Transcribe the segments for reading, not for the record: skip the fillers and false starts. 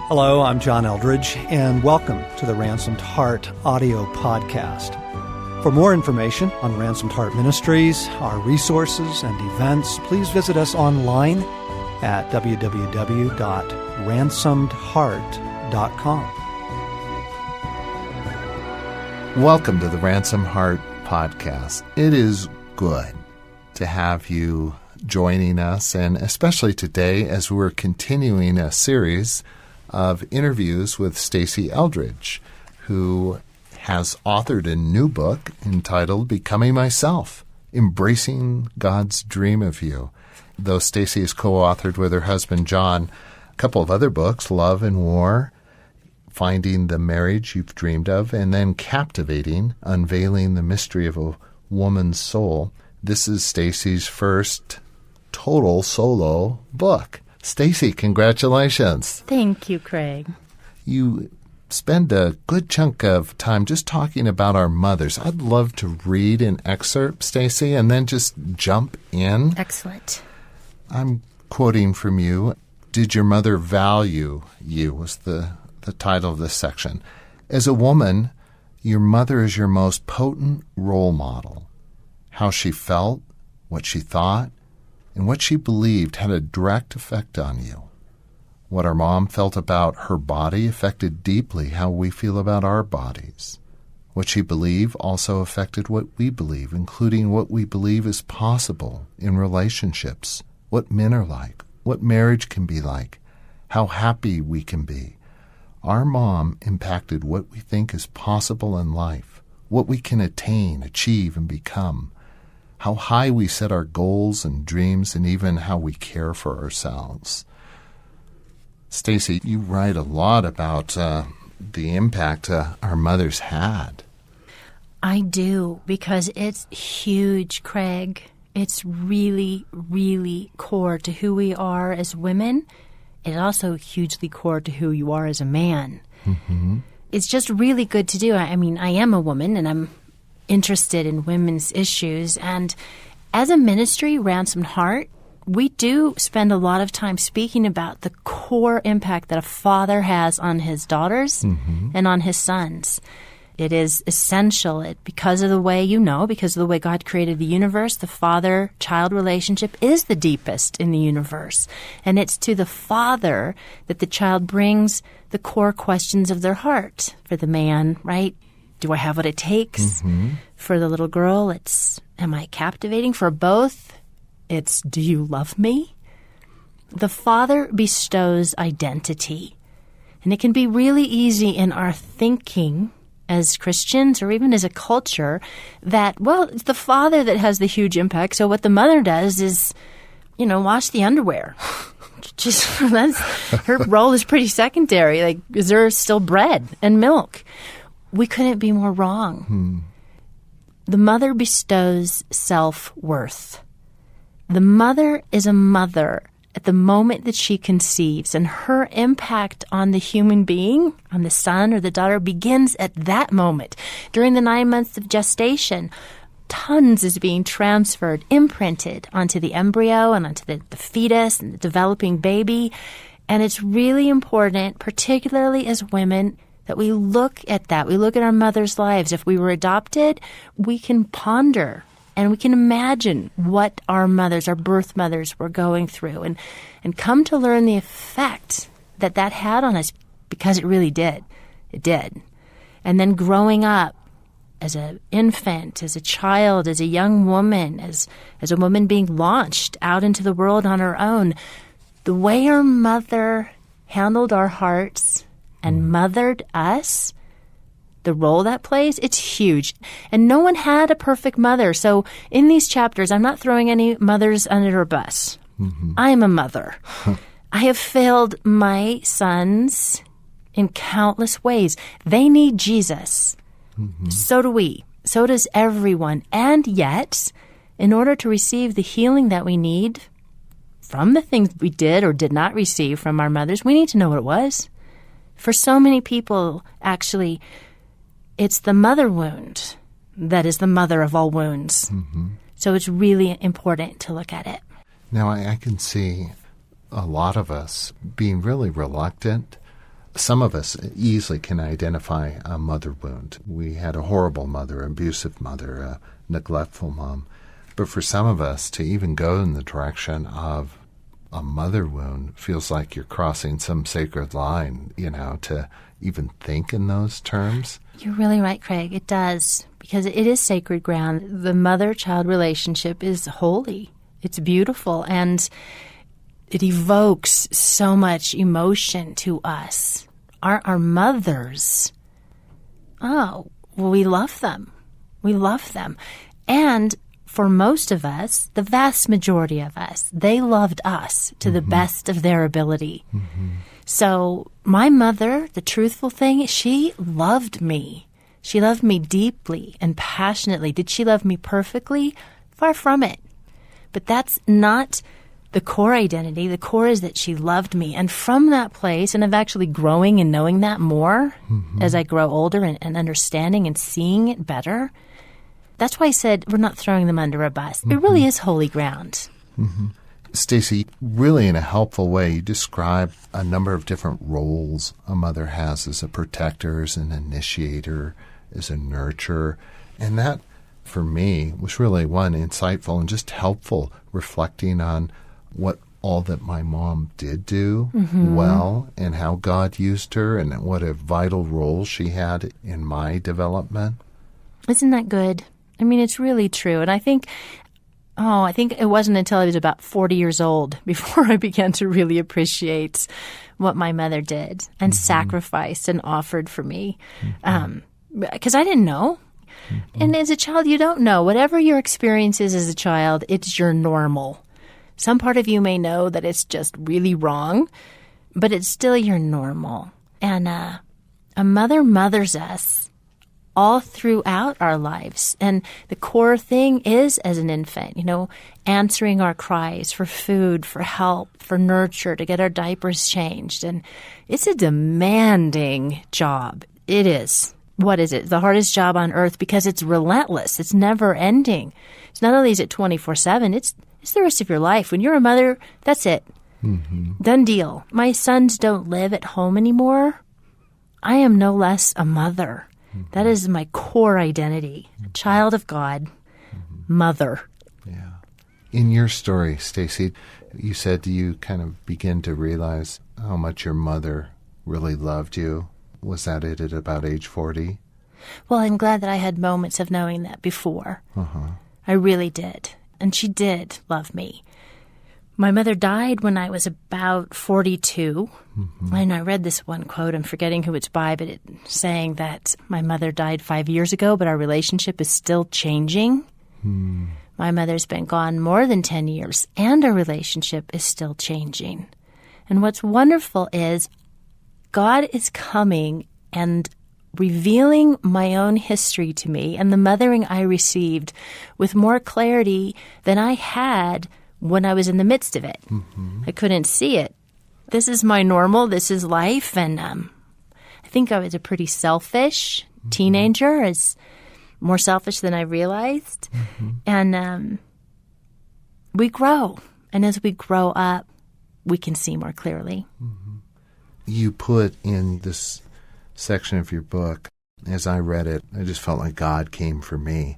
Hello, I'm John Eldridge, and welcome to the Ransomed Heart audio podcast. For more information on Ransomed Heart Ministries, our resources and events, please visit us online at www.ransomedheart.com. Welcome to the Ransomed Heart podcast. It is good to have you joining us, and especially today as we're continuing a series of interviews with Stasi Eldridge, who has authored a new book entitled Becoming Myself, Embracing God's Dream of You. Though Stasi has co-authored with her husband John a couple of other books, Love and War, Finding the Marriage You've Dreamed of, and then Captivating, Unveiling the Mystery of a Woman's Soul. This is Stasi's first total solo book. Stasi, congratulations. Thank you, Craig. You spend a good chunk of time just talking about our mothers. I'd love to read an excerpt, Stasi, and then just jump in. Excellent. I'm quoting from you. Did your mother value you was the title of this section. As a woman, your mother is your most potent role model. How she felt, what she thought, and what she believed had a direct effect on you. What our mom felt about her body affected deeply how we feel about our bodies. What she believed also affected what we believe, including what we believe is possible in relationships, what men are like, what marriage can be like, how happy we can be. Our mom impacted what we think is possible in life, what we can attain, achieve, and become, how high we set our goals and dreams, and even how we care for ourselves. Stasi, you write a lot about the impact our mothers had. I do, because it's huge, Craig. It's really, really core to who we are as women. It's also hugely core to who you are as a man. Mm-hmm. It's just really good to do. I mean, I am a woman, and I'm interested in women's issues. And as a ministry, Ransomed Heart, we do spend a lot of time speaking about the core impact that a father has on his daughters and on his sons. It is essential because of the way, because of the way God created the universe. The father-child relationship is the deepest in the universe. And it's to the father that the child brings the core questions of their heart. For the man, right? Do I have what it takes? For the little girl, it's, am I captivating? For both, it's, do you love me? The father bestows identity. And it can be really easy in our thinking as Christians or even as a culture that, well, it's the father that has the huge impact. So what the mother does is, wash the underwear. Her role is pretty secondary. Like, is there still bread and milk? We couldn't be more wrong. The mother bestows self-worth. The mother is a mother at the moment that she conceives, and her impact on the human being, on the son or the daughter, begins at that moment. During the 9 months of gestation, tons is being transferred, imprinted onto the embryo and onto the fetus and the developing baby. And it's really important, particularly as women, that we look at that. We look at our mothers' lives. If we were adopted, we can ponder and we can imagine what our mothers, our birth mothers, were going through and come to learn the effect that had on us, because it really did. It did. And then growing up as an infant, as a child, as a young woman, as a woman being launched out into the world on her own, the way our mother handled our hearts and mothered us, the role that plays, it's huge. And no one had a perfect mother. So in these chapters, I'm not throwing any mothers under a bus. I'm a mother. I have failed my sons in countless ways. They need Jesus. So do we. So does everyone. And yet, in order to receive the healing that we need from the things we did or did not receive from our mothers, we need to know what it was. For so many people, actually, it's the mother wound that is the mother of all wounds. So it's really important to look at it. Now, I can see a lot of us being really reluctant Some of us easily can identify a mother wound. We had a horrible mother, abusive mother, a neglectful mom. But for some of us to even go in the direction of a mother wound feels like you're crossing some sacred line, to even think in those terms. You're really right, Craig. It does, because it is sacred ground. The mother-child relationship is holy. It's beautiful, and it evokes so much emotion to us. Our mothers, we love them. We love them. And for most of us, the vast majority of us, they loved us to the best of their ability. So my mother, the truthful thing, she loved me. She loved me deeply and passionately. Did she love me perfectly? Far from it. But that's not the core identity. The core is that she loved me. And from that place, and of actually growing and knowing that more as I grow older and understanding and seeing it better, that's why I said we're not throwing them under a bus. It really is holy ground. Stasi, really in a helpful way, you describe a number of different roles a mother has as a protector, as an initiator, as a nurturer. And that, for me, was really one, insightful and just helpful, reflecting on what all that my mom did do well and how God used her and what a vital role she had in my development. Isn't that good? I mean, it's really true. And I think it wasn't until I was about 40 years old before I began to really appreciate what my mother did and sacrificed and offered for me. Because I didn't know. And as a child, you don't know. Whatever your experience is as a child, it's your normal. Some part of you may know that it's just really wrong, but it's still your normal. And a mother mothers us all throughout our lives. And the core thing is, as an infant, answering our cries for food, for help, for nurture, to get our diapers changed. And it's a demanding job. It is. What is it? The hardest job on earth, because it's relentless. It's never ending. It's not only is it 24/7, it's the rest of your life. When you're a mother, that's it. Done deal. My sons don't live at home anymore. I am no less a mother. That is my core identity. A child of God, mother. Yeah. In your story, Stasi, you said you kind of begin to realize how much your mother really loved you. Was that it at about age 40? Well, I'm glad that I had moments of knowing that before. I really did. And she did love me. My mother died when I was about 42. And I read this one quote, I'm forgetting who it's by, but it's saying that my mother died 5 years ago, but our relationship is still changing. My mother's been gone more than 10 years, and our relationship is still changing. And what's wonderful is God is coming and revealing my own history to me and the mothering I received with more clarity than I had when I was in the midst of it. I couldn't see it. This is my normal. This is life. And I think I was a pretty selfish teenager, as more selfish than I realized. And we grow. And as we grow up, we can see more clearly. You put in this section of your book, as I read it, I just felt like God came for me.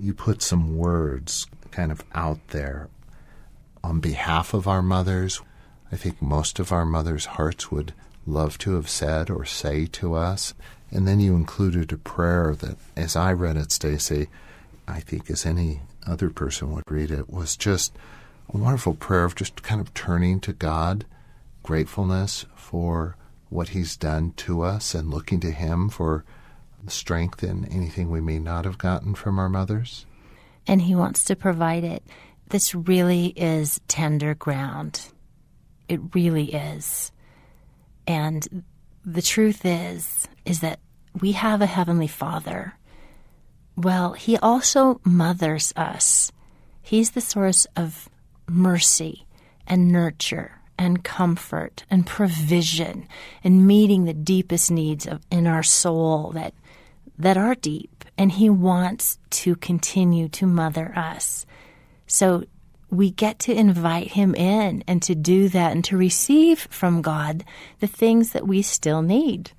You put some words kind of out there on behalf of our mothers. I think most of our mothers' hearts would love to have said or say to us. And then you included a prayer that, as I read it, Stasi, I think as any other person would read it, was just a wonderful prayer of just kind of turning to God, gratefulness for what he's done to us, and looking to him for strength in anything we may not have gotten from our mothers. And he wants to provide it. This really is tender ground. It really is. And the truth is that we have a Heavenly Father. Well, he also mothers us. He's the source of mercy and nurture and comfort and provision and meeting the deepest needs in our soul that are deep. And he wants to continue to mother us. So we get to invite him in and to do that and to receive from God the things that we still need,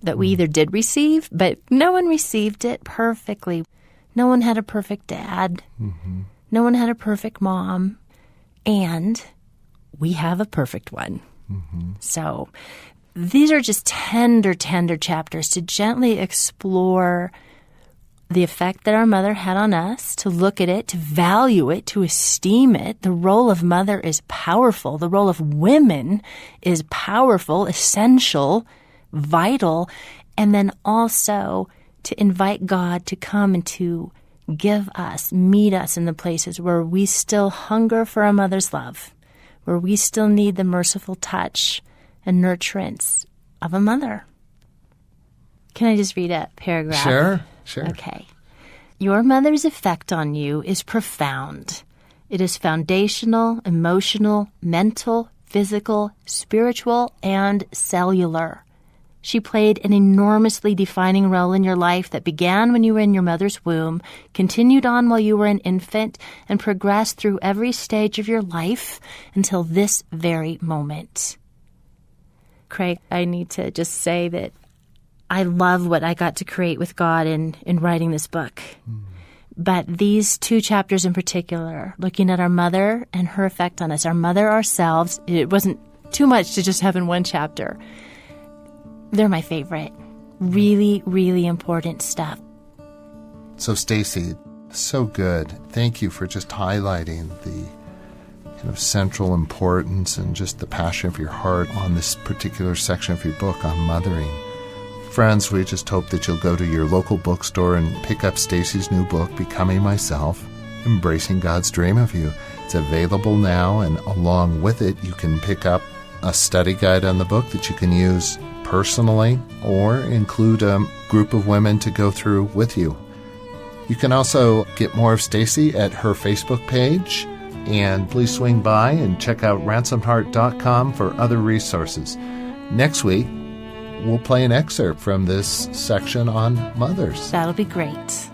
that we either did receive, but no one received it perfectly. No one had a perfect dad. No one had a perfect mom. And we have a perfect one. So these are just tender, tender chapters to gently explore the effect that our mother had on us, to look at it, to value it, to esteem it. The role of mother is powerful. The role of women is powerful, essential, vital, and then also to invite God to come and to give us, meet us in the places where we still hunger for a mother's love, where we still need the merciful touch and nurturance of a mother. Can I just read a paragraph? Sure. Okay. Your mother's effect on you is profound. It is foundational, emotional, mental, physical, spiritual, and cellular. She played an enormously defining role in your life that began when you were in your mother's womb, continued on while you were an infant, and progressed through every stage of your life until this very moment. Craig, I need to just say that I love what I got to create with God in writing this book. But these 2 chapters in particular, looking at our mother and her effect on us, our mother ourselves, it wasn't too much to just have in one chapter. They're my favorite. Really, really important stuff. So, Stacy, so good. Thank you for just highlighting the kind of central importance and just the passion of your heart on this particular section of your book on mothering. Friends, we just hope that you'll go to your local bookstore and pick up Stacy's new book, Becoming Myself, Embracing God's Dream of You. It's available now, and along with it, you can pick up a study guide on the book that you can use personally or include a group of women to go through with you. You can also get more of Stacy at her Facebook page, and please swing by and check out ransomedheart.com for other resources. Next week, we'll play an excerpt from this section on mothers. That'll be great.